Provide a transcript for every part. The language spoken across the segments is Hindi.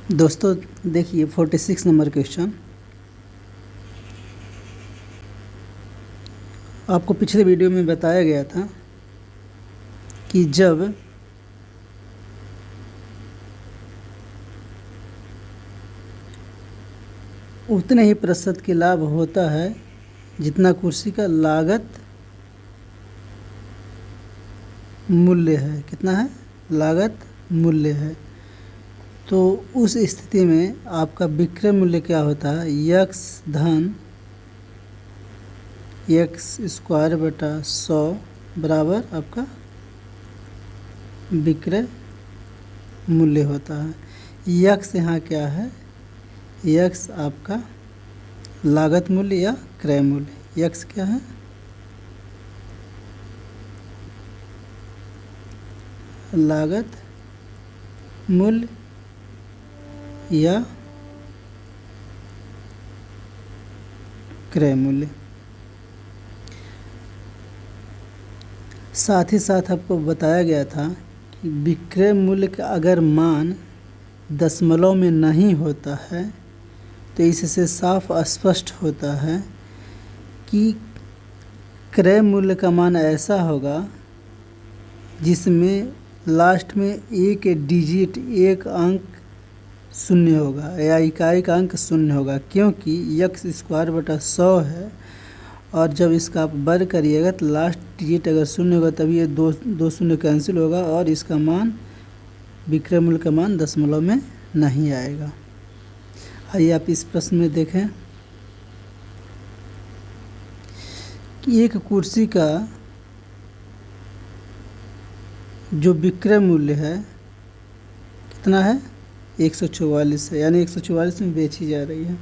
दोस्तों देखिए 46 नंबर क्वेश्चन। आपको पिछले वीडियो में बताया गया था कि जब उतने ही प्रतिशत के लाभ होता है जितना कुर्सी का लागत मूल्य है। कितना है? लागत मूल्य है। तो उस स्थिति में आपका विक्रय मूल्य क्या होता है? यक्स धन एक्स स्क्वायर बटा 100 बराबर आपका विक्रय मूल्य होता है। यक्स यहाँ क्या है? यक्स आपका लागत मूल्य या क्रय मूल्य। यक्स क्या है? लागत मूल्य या क्रय मूल्य। साथ ही साथ आपको बताया गया था कि विक्रय मूल्य का अगर मान दशमलव में नहीं होता है तो इससे साफ स्पष्ट होता है कि क्रय मूल्य का मान ऐसा होगा जिसमें लास्ट में एक डिजिट, एक अंक शून्य होगा या इकाई का अंक शून्य होगा, क्योंकि यक्स स्क्वायर बटा 100 है और जब इसका आप वर्ग करिएगा तो लास्ट डिजिट अगर शून्य होगा तभी ये दो शून्य कैंसिल होगा और इसका मान, विक्रय मूल्य का मान दशमलव में नहीं आएगा। आइए आप इस प्रश्न में देखें कि एक कुर्सी का जो विक्रय मूल्य है कितना है? 144 है, यानी 144 में बेची जा रही है।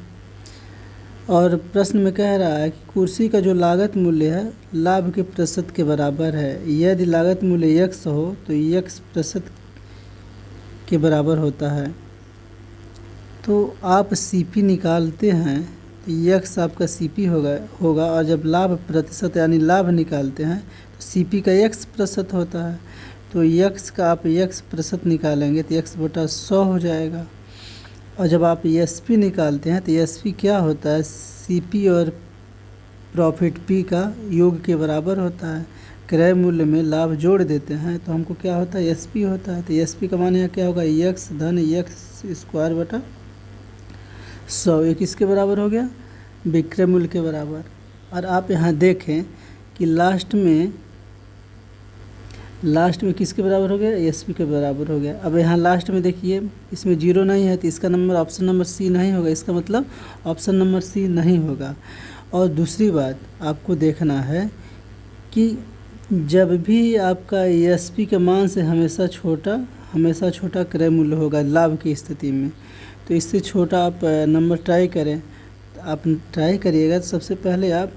और प्रश्न में कह रहा है कि कुर्सी का जो लागत मूल्य है लाभ के प्रतिशत के बराबर है। यदि लागत मूल्य यक्स हो तो यक्स प्रतिशत के बराबर होता है। तो आप सीपी निकालते हैं तो यक्स आपका सीपी होगा और जब लाभ प्रतिशत यानी लाभ निकालते हैं तो सीपी का यक्स प्रतिशत होता है। तो यक्स का आप यक्स प्रतिशत निकालेंगे तो यक्स बटा 100 हो जाएगा। और जब आप एसपी निकालते हैं तो एसपी क्या होता है? सीपी और प्रॉफिट पी का योग के बराबर होता है। क्रय मूल्य में लाभ जोड़ देते हैं तो हमको क्या होता है? एसपी होता है। तो एसपी का मान यहाँ क्या होगा? यक्स धन यक्स स्क्वायर बटा 100। ये किसके बराबर हो गया? विक्रय मूल्य के बराबर। और आप यहाँ देखें कि लास्ट में किसके बराबर हो गया? एसपी के बराबर हो गया। अब यहाँ लास्ट में देखिए इसमें जीरो नहीं है तो इसका नंबर ऑप्शन नंबर सी नहीं होगा। इसका मतलब ऑप्शन नंबर सी नहीं होगा। और दूसरी बात आपको देखना है कि जब भी आपका एसपी के मान से हमेशा छोटा क्रय मूल्य होगा लाभ की स्थिति में, तो इससे छोटा आप नंबर ट्राई करें। आप ट्राई करिएगा तो सबसे पहले आप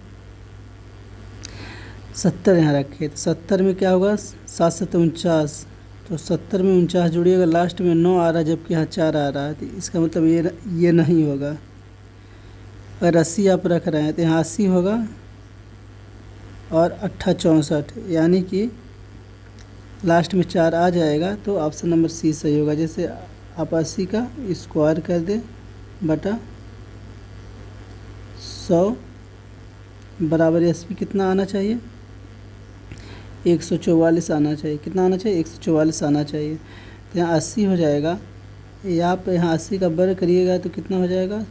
70 यहाँ रखें तो 70 में क्या होगा? 7 7 49, तो 70 में 49 जोड़िएगा, लास्ट में 9 आ रहा है जबकि यहाँ 4 आ रहा है तो इसका मतलब ये नहीं होगा। अगर 80 आप रख रहे हैं तो यहाँ 80 होगा और 8 64, यानी कि लास्ट में 4 आ जाएगा तो ऑप्शन नंबर सी सही होगा। जैसे आप 80 का स्क्वायर कर दें बटा 100 बराबर एसपी कितना आना चाहिए? 144 आना चाहिए। कितना आना चाहिए? 144 आना चाहिए। तो यहाँ 80 हो जाएगा। या आप यहाँ 80 का वर्ग करिएगा तो कितना हो जाएगा?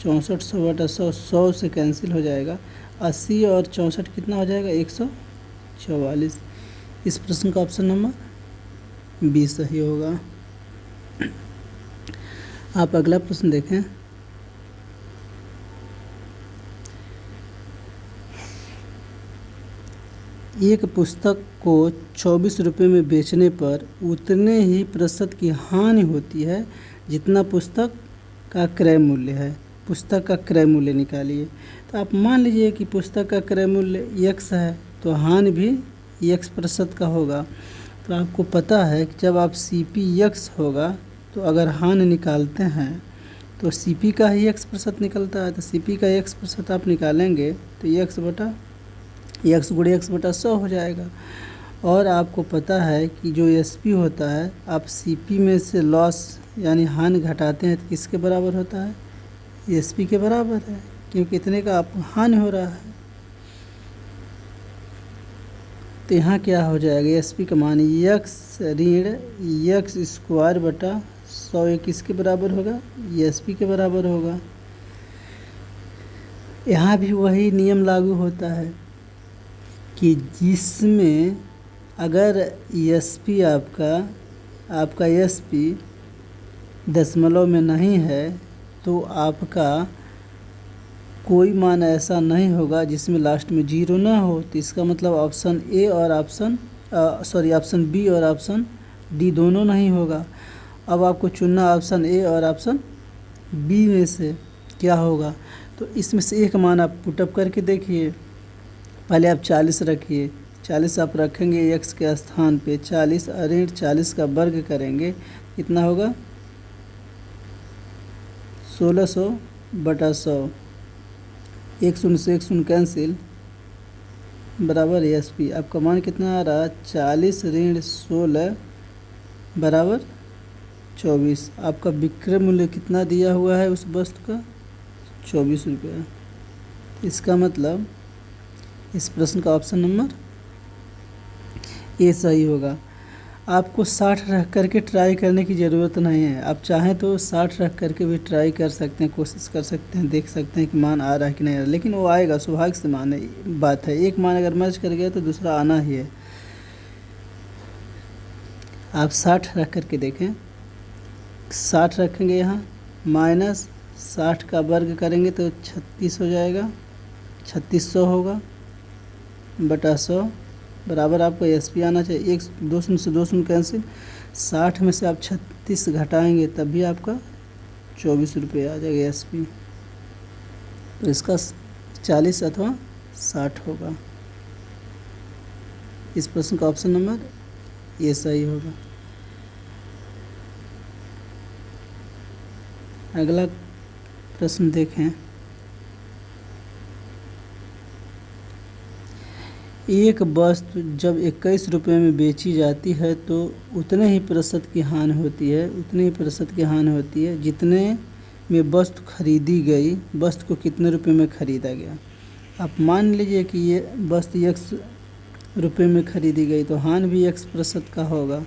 6400 बटा 100, 100 से कैंसिल हो जाएगा। 80 और 64 कितना हो जाएगा? 144। इस प्रश्न का ऑप्शन नंबर बी सही होगा। आप अगला प्रश्न देखें। एक पुस्तक को 24 रुपये में बेचने पर उतने ही प्रतिशत की हानि होती है जितना पुस्तक का क्रय मूल्य है। पुस्तक का क्रय मूल्य निकालिए। तो आप मान लीजिए कि पुस्तक का क्रय मूल्य यक्स है तो हानि भी यक्स प्रतिशत का होगा। तो आपको पता है कि जब आप सीपी यक्स होगा तो अगर हानि निकालते हैं तो सीपी का ही यक्स प्रतिशत निकलता है। तो सीपी का यक्स प्रतिशत आप निकालेंगे तो यक्स गुणे यक्स बटा 100 हो जाएगा। और आपको पता है कि जो एसपी होता है, आप सीपी में से लॉस यानी हानि घटाते हैं तो किसके बराबर होता है? एसपी के बराबर है, क्योंकि इतने का आपको हानि हो रहा है। तो यहाँ क्या हो जाएगा? एसपी का मान यक्स ऋण यक्स स्क्वायर बटा 100 ये किसके बराबर होगा? एसपी के बराबर होगा। यहाँ भी वही नियम लागू होता है कि जिसमें अगर एसपी आपका एसपी दशमलव में नहीं है तो आपका कोई मान ऐसा नहीं होगा जिसमें लास्ट में जीरो ना हो। तो इसका मतलब ऑप्शन ए और ऑप्शन बी और ऑप्शन डी दोनों नहीं होगा। अब आपको चुनना ऑप्शन ए और ऑप्शन बी में से क्या होगा। तो इसमें से एक मान आप पुटअप करके देखिए। पहले आप 40 रखिए, 40 आप रखेंगे एक्स के स्थान पे, 40 ऋण 40 का वर्ग करेंगे, कितना होगा? 1600 बटा 100, 1 शून्य से 1 शून्य कैंसिल, बराबर एसपी। आपका मान कितना आ रहा? 40 ऋण 16 बराबर 24। आपका विक्रय मूल्य कितना दिया हुआ है उस वस्तु का? 24 रुपया। इसका मतलब इस प्रश्न का ऑप्शन नंबर ए सही होगा। आपको 60 रख करके ट्राई करने की ज़रूरत नहीं है। आप चाहें तो 60 रख करके भी ट्राई कर सकते हैं, कोशिश कर सकते हैं, देख सकते हैं कि मान आ रहा है कि नहीं आ रहा, लेकिन वो आएगा, सौभाग्य से मान है बात है। एक मान अगर मैच कर गया तो दूसरा आना ही है। आप 60 रख करके देखें, 60 रखेंगे यहाँ, माइनस 60 का वर्ग करेंगे तो 36 हो जाएगा, 3600 होगा बटा 100 बराबर आपको एसपी आना चाहिए। 2 शून्य से 2 शून्य कैंसिल, 60 में से आप 36 घटाएंगे तब भी आपका 24 रुपये आ जाएगा एसपी। तो इसका 40 अथवा 60 होगा। इस प्रश्न का ऑप्शन नंबर ए सही होगा। अगला प्रश्न देखें। एक वस्तु जब 21 रुपये में बेची जाती है तो उतने ही प्रतिशत की हानि होती है जितने में वस्तु खरीदी गई। वस्तु को कितने रुपए में खरीदा गया? आप मान लीजिए कि ये वस्तु x रुपये में खरीदी गई तो हानि भी x प्रतिशत का होगा।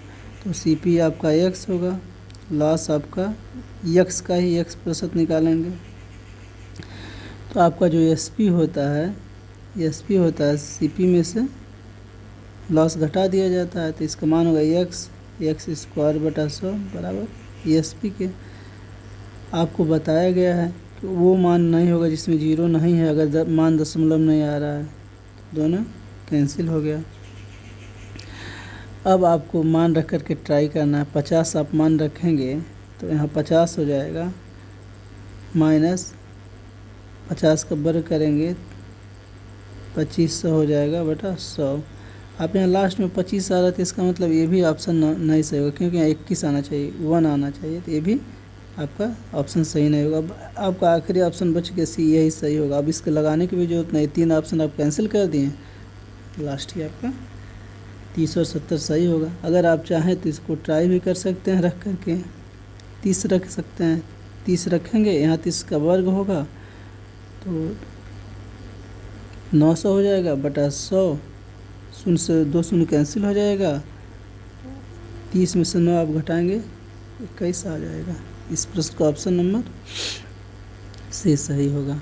तो सीपी आपका x होगा, लॉस आपका x का ही x प्रतिशत निकालेंगे। तो आपका जो एसपी होता है सीपी में से लॉस घटा दिया जाता है, तो इसका मान होगा एक्स स्क्वायर बटा 100 बराबर एसपी के। आपको बताया गया है कि वो मान नहीं होगा जिसमें जीरो नहीं है। अगर मान दशमलव नहीं आ रहा है तो दोनों कैंसिल हो गया। अब आपको मान रख करके ट्राई करना है। 50 आप मान रखेंगे तो यहाँ 50 हो जाएगा, माइनस 50 का वर्ग करेंगे 2500 हो जाएगा बटा 100। आप यहाँ लास्ट में 25 आ रहा था, इसका मतलब ये भी ऑप्शन नहीं सही होगा, क्योंकि यहाँ 21 आना चाहिए, 1 आना चाहिए, तो ये भी आपका ऑप्शन सही नहीं होगा। अब आपका आखिरी ऑप्शन बच गया सी, यही सही होगा। अब इसके लगाने की भी जरूरत नहीं, 3 ऑप्शन आप कैंसिल कर दिए, लास्ट ही आपका 30 और 70 सही होगा। अगर आप चाहें तो इसको ट्राई भी कर सकते हैं, रख करके 30 रख सकते हैं। 30 रखेंगे, यहाँ 30 का वर्ग होगा तो 900 हो जाएगा बटा 100, 0 से 2 शून्य कैंसिल हो जाएगा, 30 में से 9 आप घटाएंगे 21 आ जाएगा। इस प्रश्न का ऑप्शन नंबर से सही होगा।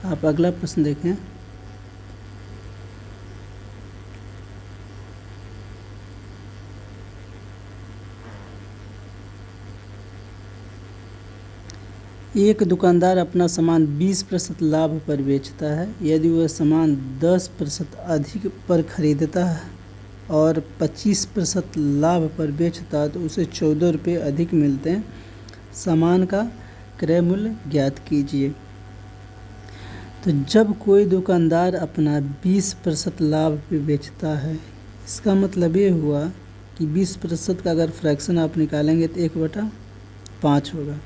आप अगला प्रश्न देखें। एक दुकानदार अपना सामान 20% लाभ पर बेचता है। यदि वह सामान 10% अधिक पर खरीदता है और 25% लाभ पर बेचता है तो उसे 14 रुपये अधिक मिलते हैं। सामान का क्रय मूल्य ज्ञात कीजिए। तो जब कोई दुकानदार अपना 20% लाभ पे बेचता है, इसका मतलब ये हुआ कि 20% का अगर फ्रैक्शन आप निकालेंगे तो 1/5 होगा।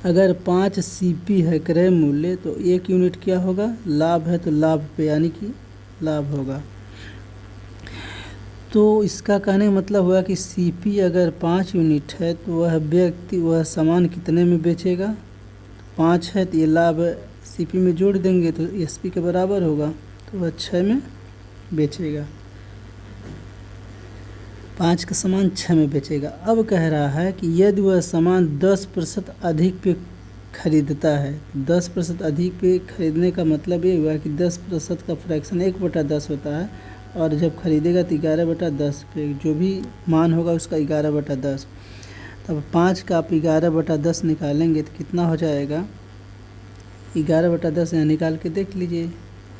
अगर 5 सीपी है क्रय मूल्य तो 1 यूनिट क्या होगा, लाभ है तो लाभ पे यानी कि लाभ होगा। तो इसका कहने का मतलब हुआ कि सीपी अगर 5 यूनिट है तो वह व्यक्ति वह सामान कितने में बेचेगा, 5 है तो ये लाभ सीपी में जोड़ देंगे तो एसपी के बराबर होगा, तो वह 6 में बेचेगा। 5 का सामान 6 में बेचेगा। अब कह रहा है कि यदि वह सामान 10% अधिक पे खरीदता है, 10% अधिक पे खरीदने का मतलब ये हुआ कि 10% का फ्रैक्शन 1/10 होता है, और जब खरीदेगा तो 11/10 पे जो भी मान होगा उसका 11/10। तब 5 का आप 11/10 निकालेंगे तो कितना हो जाएगा, 11/10 यहाँ निकाल के देख लीजिए,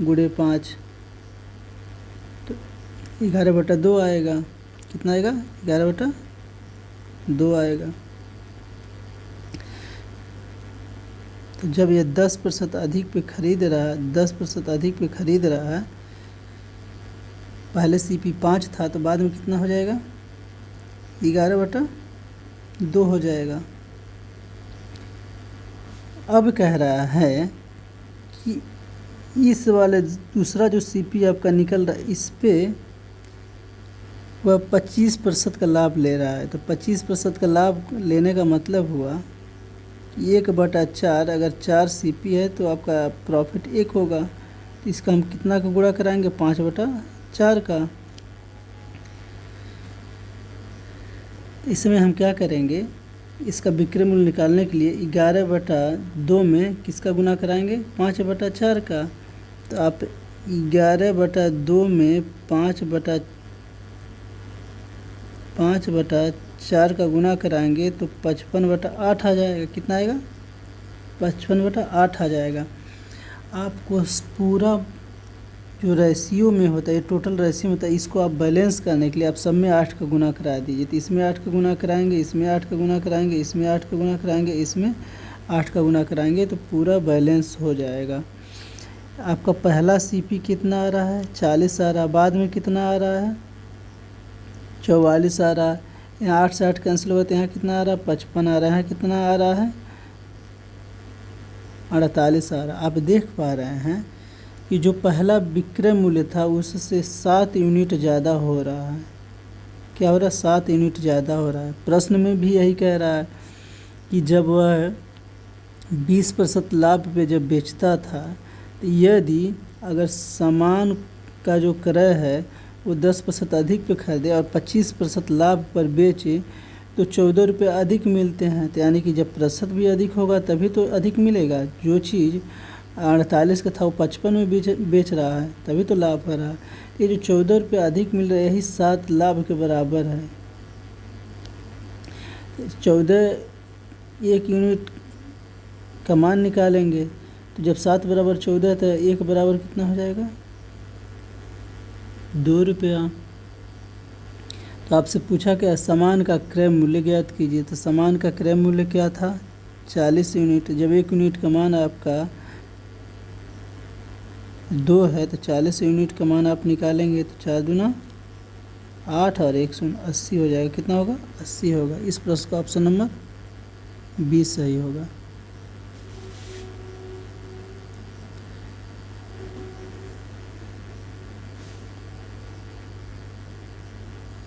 गुणे 5 तो 11/2 आएगा। कितना आएगा, 11/2 आएगा। तो जब ये 10% अधिक पे खरीद रहा है, 10% अधिक पे खरीद रहा है, पहले सीपी 5 था तो बाद में कितना हो जाएगा, 11/2 हो जाएगा। अब कह रहा है कि इस वाले दूसरा जो सीपी आपका निकल रहा है इस पे वह 25% का लाभ ले रहा है। तो 25% का लाभ लेने का मतलब हुआ 1/4, अगर 4 सीपी है तो आपका प्रॉफिट 1 होगा, तो इसका हम कितना का गुणा कराएंगे, 5/4 का। इसमें हम क्या करेंगे, इसका विक्रय मूल्य निकालने के लिए 11/2 में किसका गुना कराएंगे, 5/4 का। तो आप 11/2 में 5/4 का गुना कराएंगे तो 55/8 आ जाएगा। कितना आएगा, 55/8 आ जाएगा। आपको पूरा जो रेशियो में होता है, टोटल रेशियो में होता है, इसको आप बैलेंस करने के लिए आप सब में 8 का गुना करा दीजिए। तो इसमें 8 का गुना कराएंगे, इसमें 8 का गुना कराएंगे, इसमें 8 का गुना कराएंगे, इसमें 8 का गुना कराएंगे तो पूरा बैलेंस हो जाएगा। आपका पहला सीपी कितना आ रहा है, 40 आ रहा है, बाद में कितना आ रहा है, 44 आ रहा है। यहाँ 8 से 8 कैंसिल हुआ तो यहाँ कितना आ रहा है, 55 आ रहा है। यहाँ कितना आ रहा है, 48 आ रहा है। आप देख पा रहे हैं कि जो पहला विक्रय मूल्य था उससे 7 यूनिट ज़्यादा हो रहा है। क्या हो रहा है, 7 यूनिट ज़्यादा हो रहा है। प्रश्न में भी यही कह रहा है कि जब वह 20% लाभ पे जब बेचता था, तो यदि अगर सामान का जो क्रय है वो 10% अधिक पे खरीदे और 25% लाभ पर बेचे तो 14 रुपये अधिक मिलते हैं। तो यानी कि जब प्रतिशत भी अधिक होगा तभी तो अधिक मिलेगा। जो चीज़ 48 का था वो 55 में बेच रहा है तभी तो लाभ हो रहा है। ये जो 14 रुपये अधिक मिल रहा है यही 7 लाभ के बराबर है। 14 1 यूनिट का मान निकालेंगे तो जब 7 बराबर 14 है तो 1 बराबर कितना हो जाएगा, 2 रुपया। तो आपसे पूछा क्या, सामान का क्रय मूल्य ज्ञात कीजिए। तो सामान का क्रय मूल्य क्या था, 40 यूनिट। जब 1 यूनिट का मान आपका 2 है तो 40 यूनिट का मान आप निकालेंगे तो 4 दूना 8 और 1 शून्य 80 हो जाएगा। कितना होगा, 80 होगा। इस प्रश्न का ऑप्शन नंबर 20 सही होगा।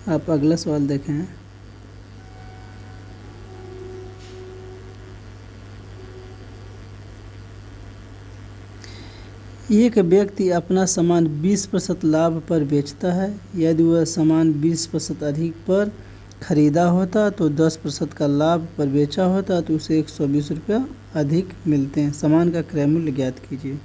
आप अगला सवाल देखें। एक व्यक्ति अपना सामान 20% लाभ पर बेचता है। यदि वह सामान 20% अधिक पर खरीदा होता तो 10% का लाभ पर बेचा होता तो उसे 120 रुपया अधिक मिलते हैं। सामान का क्रय मूल्य ज्ञात कीजिए।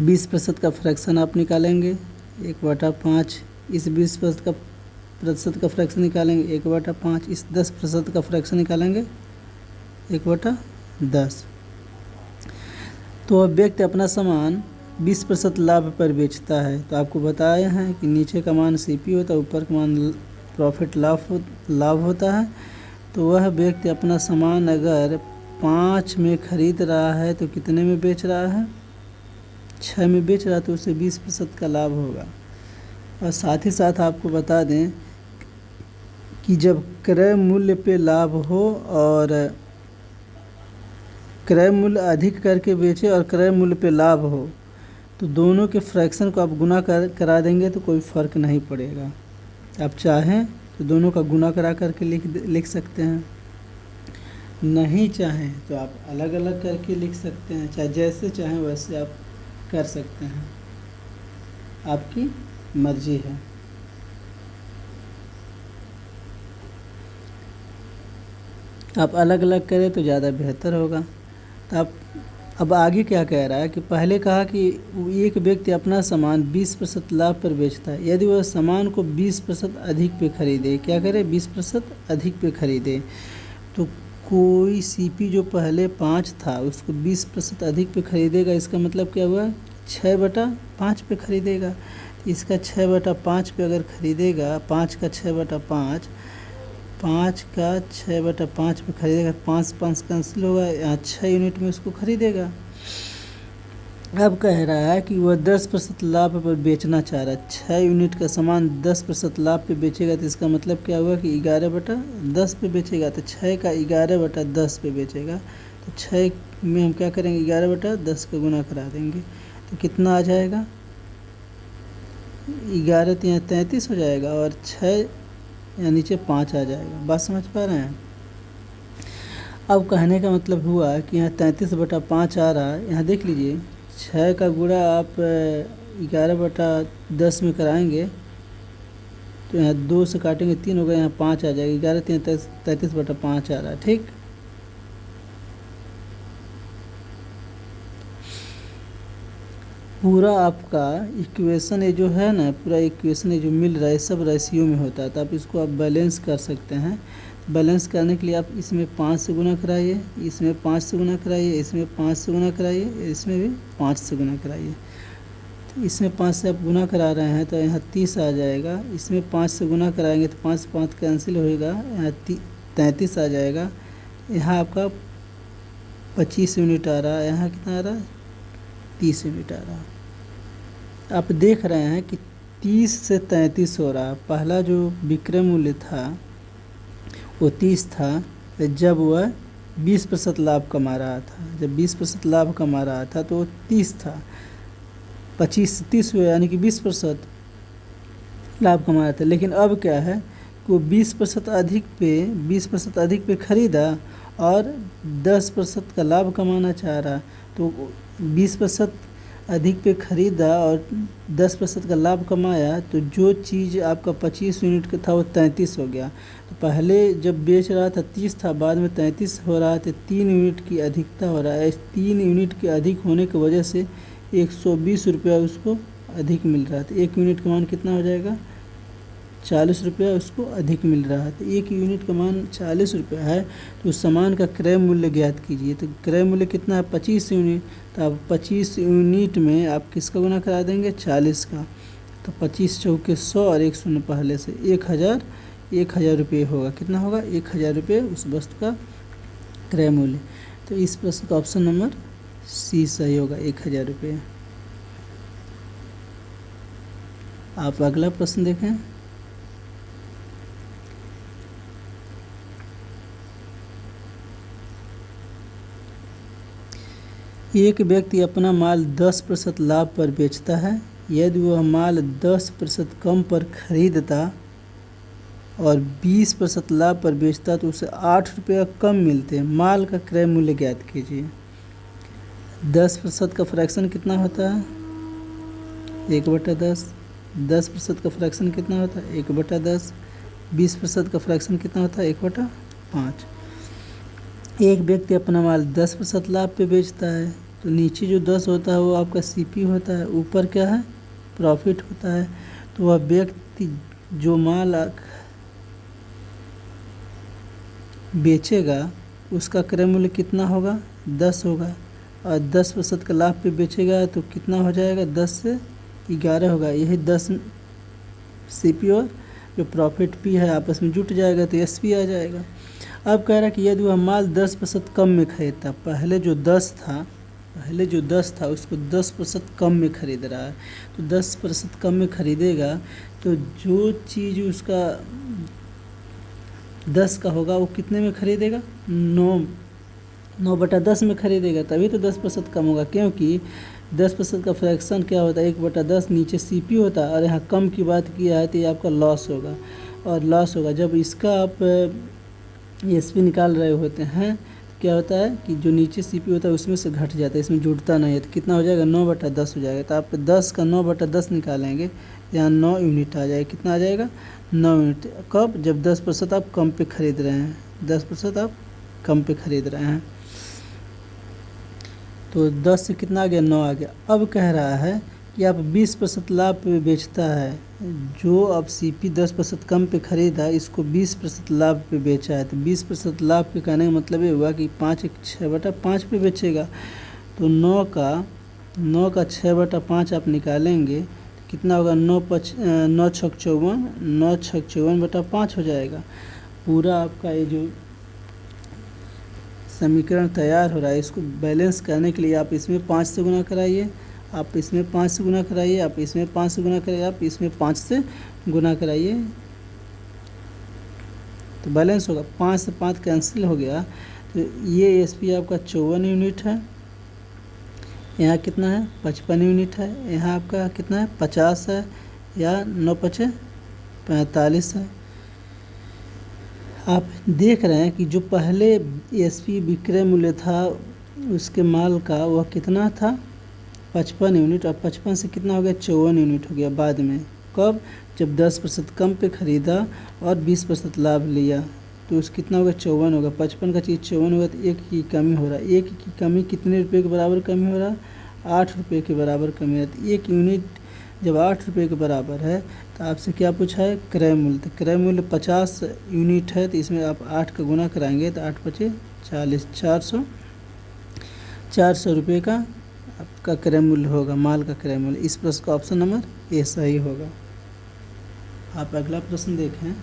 20% का फ्रैक्शन आप निकालेंगे 1/5। इस 20% का फ्रैक्शन निकालेंगे 1/5। इस 10% का फ्रैक्शन निकालेंगे 1/10। तो वह व्यक्ति अपना सामान 20% लाभ पर बेचता है। तो आपको बताए हैं कि नीचे का मान सीपी होता है, ऊपर का मान प्रॉफिट लाभ होता है। तो वह व्यक्ति अपना सामान अगर 5 में खरीद रहा है तो कितने में बेच रहा है, 6 में बेच रहा है, तो उसे 20% का लाभ होगा। और साथ ही साथ आपको बता दें कि जब क्रय मूल्य पे लाभ हो और क्रय मूल्य अधिक करके बेचे और क्रय मूल्य पे लाभ हो, तो दोनों के फ्रैक्शन को आप गुना करा देंगे तो कोई फ़र्क नहीं पड़ेगा। आप चाहें तो दोनों का गुना करा करके लिख सकते हैं, नहीं चाहें तो आप अलग अलग करके लिख सकते हैं, चाहे जैसे चाहें वैसे आप कर सकते हैं, आपकी मर्जी है। आप अलग अलग करें तो ज़्यादा बेहतर होगा। तो आप अब आगे क्या कह रहा है कि पहले कहा कि एक व्यक्ति अपना सामान 20% लाभ पर बेचता है, यदि वह सामान को 20% अधिक पे खरीदे, क्या करे 20% अधिक पे खरीदे, तो कोई सीपी जो पहले 5 था उसको 20% अधिक पे खरीदेगा। इसका मतलब क्या हुआ, 6/5 पे खरीदेगा। इसका 6/5 पे अगर खरीदेगा, 5 का 6/5, 5 का 6/5 पे खरीदेगा, 5 5 कैंसिल होगा, यहाँ 6 यूनिट में उसको खरीदेगा। अब कह रहा है कि वह 10% लाभ पर बेचना चाह रहा है, 6 यूनिट का सामान 10% लाभ पे बेचेगा, तो इसका मतलब क्या हुआ कि 11/10 पे बेचेगा। तो 6 का 11/10 पे बेचेगा, तो 6 में हम क्या करेंगे, 11/10 का गुना करा देंगे, तो कितना आ जाएगा, 11 तो यहाँ 33 हो जाएगा, और 6 यहाँ नीचे 5 आ जाएगा। बात समझ पा रहे हैं। अब कहने का मतलब हुआ कि यहाँ 33/5 आ रहा है, यहाँ देख लीजिए 6 का गुणा आप 11/10 में कराएंगे तो यहाँ 2 से काटेंगे 3 होगा, यहाँ 5 आ जाएगा, 11 3 33/5 आ रहा है। ठीक, पूरा आपका इक्वेशन ये जो है ना, पूरा इक्वेशन ये जो मिल रहा है सब रेशियो में होता है, तो आप इसको आप बैलेंस कर सकते हैं। बैलेंस करने के लिए आप इसमें 5 से गुना कराइए, इसमें 5 से गुना कराइए, इसमें 5 से गुना कराइए, इसमें भी 5 से गुना कराइए। तो इसमें 5 से आप गुना करा रहे हैं तो यहाँ 30 आ जाएगा, इसमें 5 से गुना कराएंगे तो 5 5 कैंसिल होएगा, यहाँ 33 आ जाएगा। यहाँ आपका 25 यूनिट आ रहा है, यहाँ कितना आ रहा है, 30 यूनिट आ रहा है। आप देख रहे हैं कि 30 से 33 हो रहा है। पहला जो विक्रय मूल्य था वो 30 था जब वह 20% लाभ कमा रहा था, जब 20% लाभ कमा रहा था तो वो 30 था, 25 से 30 हुआ यानी कि 20% लाभ कमा रहा था। लेकिन अब क्या है कि वो 20% अधिक पे खरीदा और 10% का लाभ कमाना चाह रहा, तो 20% अधिक पे खरीदा और 10% का लाभ कमाया, तो जो चीज़ आपका 25 यूनिट का था वो 33 हो गया। तो पहले जब बेच रहा था 30 था, बाद में 33 हो रहा है, तो 3 यूनिट की अधिकता हो रहा है। इस 3 यूनिट के अधिक होने की वजह से 120 रुपया उसको अधिक मिल रहा था। 1 यूनिट का मान कितना हो जाएगा, 40 रुपया उसको अधिक मिल रहा है। तो 1 यूनिट का मान 40 रुपया है, तो उस सामान का क्रय मूल्य ज्ञात कीजिए। तो क्रय मूल्य कितना है, 25 यूनिट। तो आप 25 यूनिट में आप किसका गुना करा देंगे, 40 का। तो 25 चौके 100 और 1 शून्य पहले से 1000 रुपये होगा। कितना होगा, 1000 रुपये उस वस्तु का क्रय मूल्य। तो इस प्रश्न का ऑप्शन नंबर सी सही होगा, 1000 रुपये। आप अगला प्रश्न देखें। एक व्यक्ति अपना माल 10% लाभ पर बेचता है, यदि वह माल 10% कम पर खरीदता और 20% लाभ पर बेचता तो उसे 8 रुपया कम मिलते हैं। माल का क्रय मूल्य ज्ञात कीजिए। 10% का फ्रैक्शन कितना होता है, 1/10। 10% का फ्रैक्शन कितना होता है, 1/10। 20% का फ्रैक्शन कितना होता है, 1/5। एक व्यक्ति अपना माल 10% लाभ पे बेचता है, तो नीचे जो 10 होता है वो आपका सीपी होता है, ऊपर क्या है, प्रॉफिट होता है। तो वह व्यक्ति जो माल बेचेगा उसका क्रय मूल्य कितना होगा, 10 होगा, और 10% का लाभ पे बेचेगा तो कितना हो जाएगा, 10 से 11 होगा। यही 10 सीपी और जो प्रॉफिट पी है आपस में जुट जाएगा तो एसपी आ जाएगा। अब कह रहा है कि यदि वह माल 10% कम में खरीदता, पहले जो 10 था उसको 10% कम में खरीद रहा है, तो 10% कम में खरीदेगा तो जो चीज़ उसका 10 का होगा वो कितने में खरीदेगा, 9/10 में खरीदेगा तभी तो 10% कम होगा, क्योंकि 10% का फ्रैक्शन क्या होता है, 1/10 नीचे CP होता है और यहाँ कम की बात किया है तो ये आपका लॉस होगा। और लॉस होगा जब इसका आप SP निकाल रहे होते हैं तो क्या होता है कि जो नीचे CP होता है उसमें से घट जाता है, इसमें जुड़ता नहीं है। तो कितना हो जाएगा, 9/10 हो जाएगा। तो आप 10 का 9/10 निकालेंगे, यहाँ 9 यूनिट आ जाएगा। कितना आ जाएगा, 9 यूनिट। कब, जब 10% आप कम पे खरीद रहे हैं, 10% आप कम पे खरीद रहे हैं। तो 10 से कितना आ गया, 9 आ गया। अब कह रहा है कि आप 20% लाभ पे बेचता है, जो अब CP 10% कम पे खरीदा इसको 20% लाभ पे बेचा है। तो 20% लाभ के कहने का मतलब ये हुआ कि 5 एक 6/5 पे बेचेगा। तो 9 का 6/5 आप निकालेंगे तो कितना होगा, 9 छक 54, 9 छक 54/5 हो जाएगा। पूरा आपका ये जो समीकरण तैयार हो रहा है, इसको बैलेंस करने के लिए आप इसमें 5 से गुना कराइए, आप इसमें 5 से गुना कराइए, आप इसमें 5 से गुना कराइए, आप इसमें 5 से गुना कराइए, तो बैलेंस होगा। 5 से 5 कैंसिल हो गया। तो ये SP आपका 54 यूनिट है, यहाँ कितना है, 55 यूनिट है, यहाँ आपका कितना है, 50 है, या 9 × 5 = 45 है। आप देख रहे हैं कि जो पहले SP विक्रय मूल्य था उसके माल का, वह कितना था, 55 यूनिट, और 55 से कितना हो गया, 54 यूनिट हो गया बाद में। कब, जब 10% कम पे ख़रीदा और 20% लाभ लिया तो उस कितना होगा, 54 होगा। 55 का चीज़ 54 होगा तो 1 की कमी हो रहा है। 1 की कमी कितने रुपये के बराबर कमी हो रहा है, 8 रुपये के बराबर कमी है। तो 1 यूनिट जब 8 रुपये के बराबर है तो आपसे क्या पूछा है, क्रय मूल्य। तो क्रय मूल्य 50 यूनिट है, तो इसमें आप 8 का गुना कराएंगे तो 8 × 5 = 40, 400 रुपये का आपका क्रय मूल्य होगा, माल का क्रय मूल्य। इस प्रश्न का ऑप्शन नंबर ए सही होगा। आप अगला प्रश्न देखें।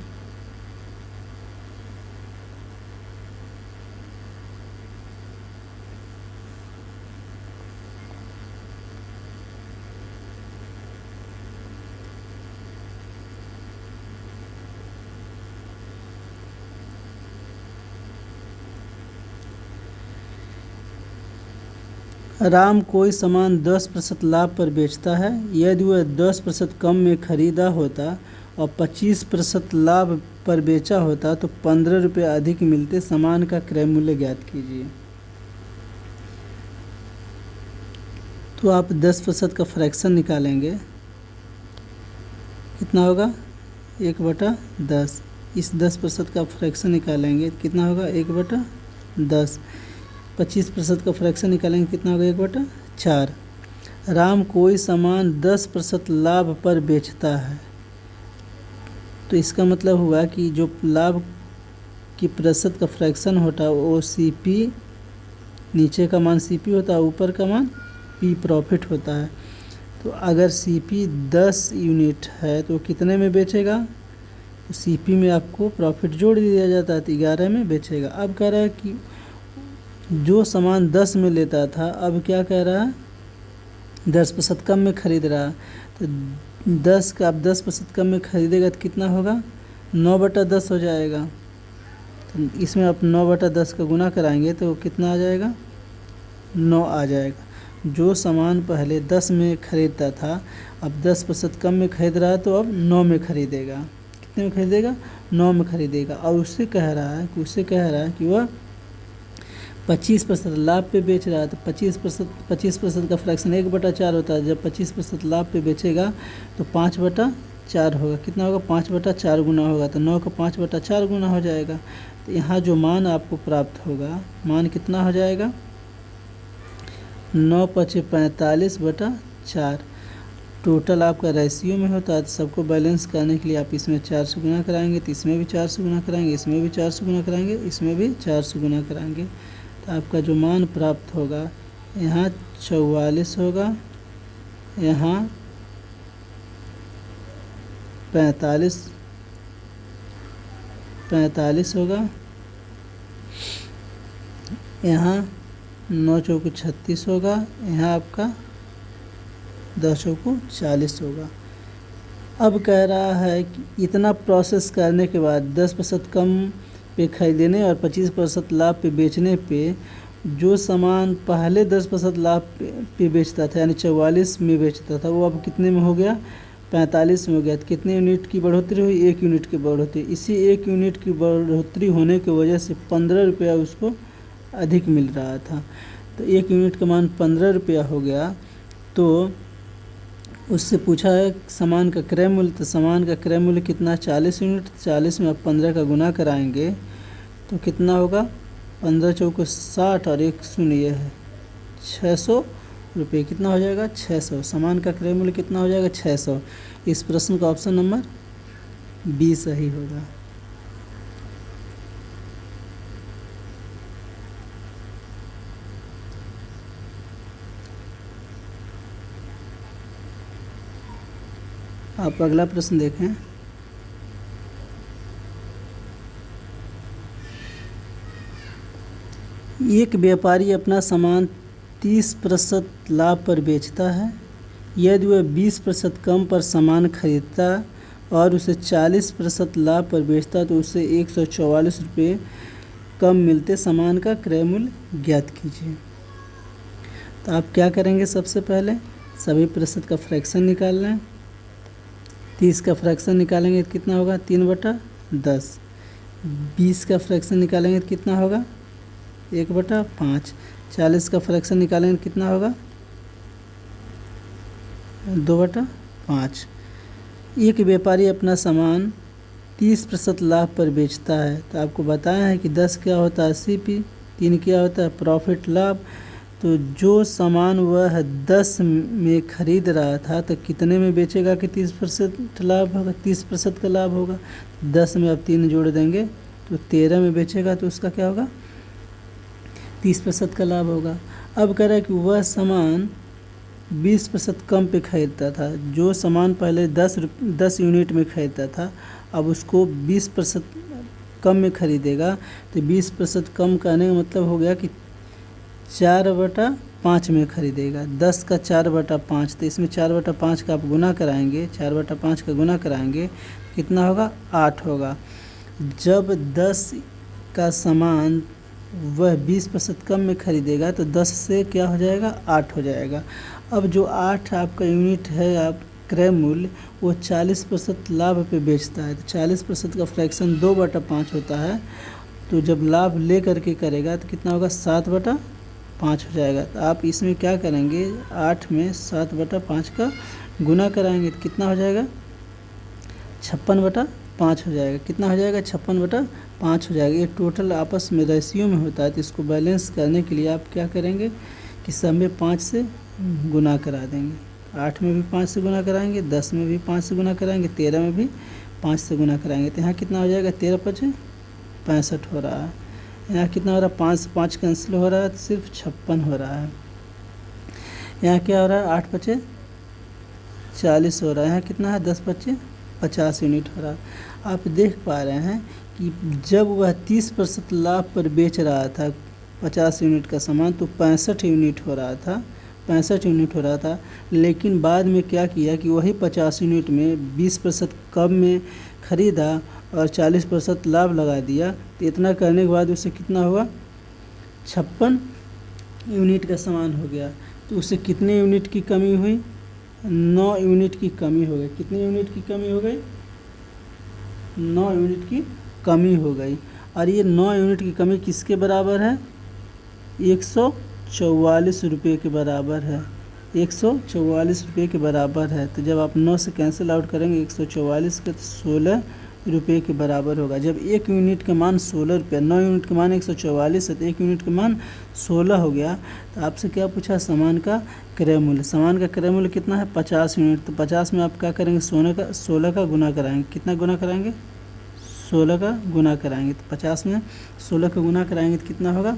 राम कोई सामान 10% लाभ पर बेचता है। यदि वह 10% कम में खरीदा होता और 25% लाभ पर बेचा होता तो 15 रुपये अधिक मिलते। सामान का क्रय मूल्य ज्ञात कीजिए। तो आप 10% का फ्रैक्शन निकालेंगे, कितना होगा, 1/10। इस 10% का फ्रैक्शन निकालेंगे कितना होगा, 1/10। 25% का फ्रैक्शन निकालेंगे कितना होगा, 1/4। राम कोई सामान 10% लाभ पर बेचता है, तो इसका मतलब हुआ कि जो लाभ की प्रतिशत का फ्रैक्शन होता है वो CP, नीचे का मान CP होता है, ऊपर का मान P प्रॉफिट होता है। तो अगर CP 10 यूनिट है तो कितने में बेचेगा, तो CP में आपको प्रॉफिट जोड़ दिया जाता है तो 11 में बेचेगा। अब कह रहा है कि जो सामान 10 में लेता था अब क्या कह रहा है, 10% कम में खरीद रहा है। तो 10 का आप 10% कम में खरीदेगा तो कितना होगा, 9/10 हो जाएगा। तो इसमें आप 9/10 का गुना कराएंगे तो कितना आ जाएगा, 9 आ जाएगा। जो सामान पहले 10 में खरीदता था अब 10% कम में खरीद रहा है तो अब 9 में खरीदेगा। कितने में खरीदेगा, 9 में खरीदेगा। और उससे कह रहा है कि वह 25% लाभ पे बेच रहा है। तो 25% का फ्रैक्शन 1/4 होता है। जब 25% लाभ पे बेचेगा तो 5/4 होगा। कितना होगा, 5/4 गुना होगा। तो 9 का 5/4 गुना हो जाएगा। तो यहाँ जो मान आपको प्राप्त होगा, मान कितना हो जाएगा, 9 × 5 = 45/4। टोटल आपका रेशियो में होता है। तो सबको बैलेंस करने के लिए आप इसमें 4 से गुना कराएंगे तो इसमें भी 4 से गुना कराएंगे, इसमें भी 4 से गुना कराएंगे, इसमें भी 4 से गुना कराएंगे। तो आपका जो मान प्राप्त होगा, यहाँ 44 होगा, यहाँ 45 होगा, यहाँ 9 चौको 36 होगा, यहाँ आपका 10 चौको 40 होगा। अब कह रहा है कि इतना प्रोसेस करने के बाद 10% कम पे खरीदने और 25% लाभ पे बेचने पे जो सामान पहले 10% लाभ पे बेचता था यानी 44 में बेचता था, वो अब कितने में हो गया, 45 में हो गया। तो कितने यूनिट की बढ़ोतरी हुई, 1 यूनिट की बढ़ोतरी। इसी 1 यूनिट की बढ़ोतरी होने की वजह से 15 रुपया उसको अधिक मिल रहा था। तो 1 यूनिट का मान 15 रुपया हो गया। तो उससे पूछा है सामान का क्रय मूल्य, तो सामान का क्रय मूल्य कितना है, 40 यूनिट। 40 में आप 15 का गुना कराएंगे तो कितना होगा, 15 चौको 60 और 1 शून्य ये है 600 रुपये। कितना हो जाएगा, 600। सामान का क्रय मूल्य कितना हो जाएगा, 600। इस प्रश्न का ऑप्शन नंबर बी सही होगा। आप अगला प्रश्न देखें। एक व्यापारी अपना सामान 30% लाभ पर बेचता है। यदि वह 20% कम पर सामान खरीदता और उसे 40% लाभ पर बेचता तो उसे 144 रुपये कम मिलते। सामान का क्रय मूल्य ज्ञात कीजिए। तो आप क्या करेंगे, सबसे पहले सभी प्रतिशत का फ्रैक्शन निकाल लें। 30 का फ्रैक्शन निकालेंगे तो कितना होगा, 3/10। 20 का फ्रैक्शन निकालेंगे तो कितना होगा, 1/5। 40 का फ्रैक्शन निकालेंगे तो कितना होगा, 2/5। एक व्यापारी अपना सामान 30% लाभ पर बेचता है। तो आपको बताया है कि 10 क्या होता है, CP, 3 क्या होता है, प्रॉफिट लाभ। तो जो सामान वह 10 में खरीद रहा था तो कितने में बेचेगा कि 30% लाभ होगा, 30% का लाभ होगा। 10 में आप 3 जोड़ देंगे तो 13 में बेचेगा तो उसका क्या होगा, 30% का लाभ होगा। अब कह रहा है कि वह सामान 20% कम पे खरीदता था। जो सामान पहले 10 यूनिट में खरीदता था अब उसको 20% कम में खरीदेगा। तो 20% कम करने का मतलब हो गया कि 4/5 में खरीदेगा। 10 का 4/5, तो इसमें 4/5 का आप गुना कराएंगे, 4/5 का गुना कराएंगे कितना होगा, 8 होगा। जब 10 का सामान वह 20% कम में खरीदेगा तो 10 से क्या हो जाएगा, 8 हो जाएगा। अब जो 8 आपका यूनिट है आप क्रय मूल्य, वो 40% लाभ पे बेचता है। तो 40% का फ्रैक्शन 2/5 होता है। तो जब लाभ ले करके करेगा तो कितना होगा, 7/5 हो जाएगा। तो आप इसमें क्या करेंगे, 8 में 7/5 का गुना कराएंगे तो कितना हो जाएगा, 56/5 हो जाएगा। कितना हो जाएगा, 56/5 हो जाएगा। ये टोटल आपस में रेशियो में होता है। तो इसको बैलेंस करने के लिए आप क्या करेंगे कि सब में 5 से गुना करा देंगे। 8 में भी 5 से गुना कराएंगे, 10 में भी 5 से गुना कराएंगे, 13 में भी 5 से गुना कराएंगे। तो यहाँ कितना हो जाएगा, 13×5 = 65 हो रहा है। यहाँ कितना हो रहा है, 5 से 5 कैंसिल हो रहा है तो सिर्फ 56 हो रहा है। यहाँ क्या हो रहा है, 8×5 = 40 हो रहा है। यहाँ कितना है, 10×5 = 50 यूनिट हो रहा है। आप देख पा रहे हैं कि जब वह 30% लाभ पर बेच रहा था 50 यूनिट का सामान तो 65 यूनिट हो रहा था, 65 यूनिट हो रहा था। लेकिन बाद में क्या किया कि वही 50 यूनिट में 20% कम में ख़रीदा और 40% लाभ लगा दिया। तो इतना करने के बाद उसे कितना हुआ, 56 यूनिट का सामान हो गया। तो उससे कितने यूनिट की कमी हुई, 9 यूनिट की कमी हो गई। कितने यूनिट की कमी हो गई, 9 यूनिट की कमी हो गई। और ये 9 यूनिट की कमी किसके बराबर है, 144 रुपये के बराबर है। 144 रुपये के बराबर है। तो जब आप 9 से कैंसिल आउट करेंगे 144 का, तो 16 रुपये के बराबर होगा। जब 1 यूनिट का मान 16 रुपये, 9 यूनिट का मान 144 है तो 1 यूनिट का मान 16 हो गया। तो आपसे क्या पूछा, सामान का क्रय मूल्य। सामान का क्रय मूल्य कितना है, 50 यूनिट। तो 50 में आप क्या करेंगे, 16 का गुना कराएंगे। कितना गुना कराएंगे, 16 का गुना कराएंगे। तो 50 में 16 का गुना कराएंगे तो कितना होगा,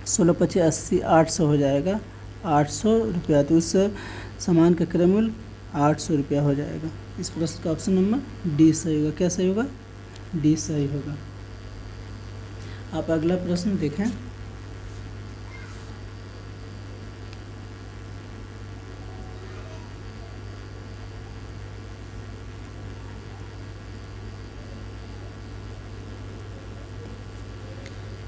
16×5 = 80, 800 हो जाएगा, 800 रुपया। तो उस सामान का क्रय मूल्य 800 रुपया हो जाएगा। इस प्रश्न का ऑप्शन नंबर डी सही होगा। क्या सही होगा, डी सही होगा। आप अगला प्रश्न देखें।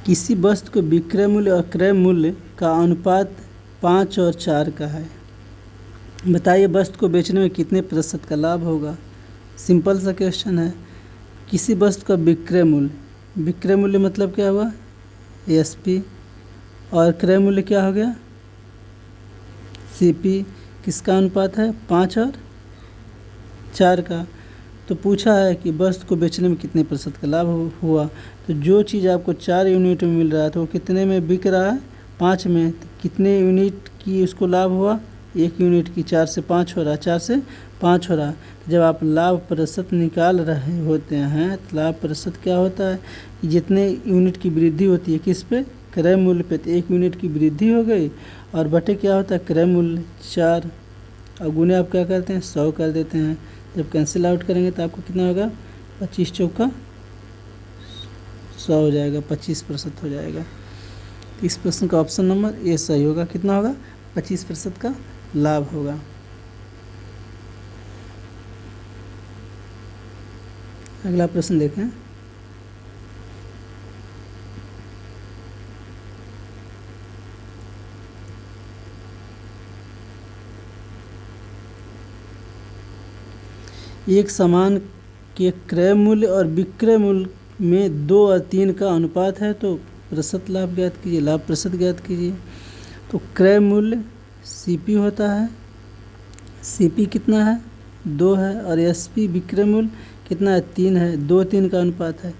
किसी वस्तु के विक्रय मूल्य और क्रय मूल्य का अनुपात 5 और 4 का है। बताइए वस्तु को बेचने में कितने प्रतिशत का लाभ होगा। सिंपल सा क्वेश्चन है। किसी वस्तु का विक्रय मूल्य मतलब क्या हुआ, एसपी, और क्रय मूल्य क्या हो गया, सीपी। किसका अनुपात है, 5 और 4 का। तो पूछा है कि वस्तु को बेचने में कितने प्रतिशत का लाभ हुआ। तो जो चीज़ आपको 4 यूनिट में मिल रहा है तो वो कितने में बिक रहा है, 5 में। तो कितने यूनिट की उसको लाभ हुआ, 1 यूनिट की। 4 से 5 हो रहा, 4 से 5 हो रहा। जब आप लाभ प्रतिशत निकाल रहे होते हैं तो लाभ प्रतिशत क्या होता है कि जितने यूनिट की वृद्धि होती है किस पे, क्रय मूल्य पे। तो 1 यूनिट की वृद्धि हो गई और बटे क्या होता है, क्रय मूल्य 4, और गुने आप क्या करते हैं, 100 कर देते हैं। जब कैंसिल आउट करेंगे तो आपको कितना होगा, 25 चौका 100 हो जाएगा, 25% हो जाएगा। इस प्रश्न का ऑप्शन नंबर ए सही होगा। कितना होगा, 25% का लाभ होगा। अगला प्रश्न देखें। एक सामान के क्रय मूल्य और विक्रय मूल्य में 2 और 3 का अनुपात है तो प्रतिशत लाभ ज्ञात कीजिए, लाभ प्रतिशत ज्ञात कीजिए। तो क्रय मूल्य सीपी होता है, सीपी कितना है, 2 है, और एसपी विक्रय मूल्य कितना है, 3 है। 2-3 का अनुपात है।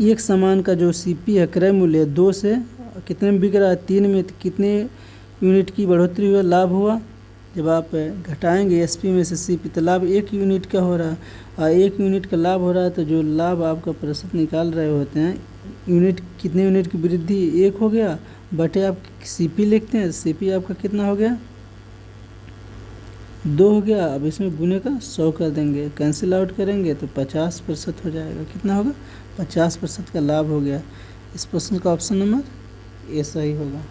एक सामान का जो सीपी है, क्रय मूल्य है, 2 से कितने में बिक रहा है, 3 में। तो कितने यूनिट की बढ़ोतरी हुआ, लाभ हुआ। जब आप घटाएंगे एसपी में से सीपी तो लाभ 1 यूनिट का हो रहा है, और 1 यूनिट का लाभ हो रहा है। तो जो लाभ आपका प्रतिशत निकाल रहे होते हैं, यूनिट कितने यूनिट की वृद्धि, 1 हो गया, बटे आप सीपी लिखते हैं, सीपी आपका कितना हो गया, 2 हो गया। अब इसमें गुने का 100 कर देंगे, कैंसिल आउट करेंगे तो 50% हो जाएगा। कितना होगा, 50% का लाभ हो गया। इस प्रश्न का ऑप्शन नंबर ए सही होगा।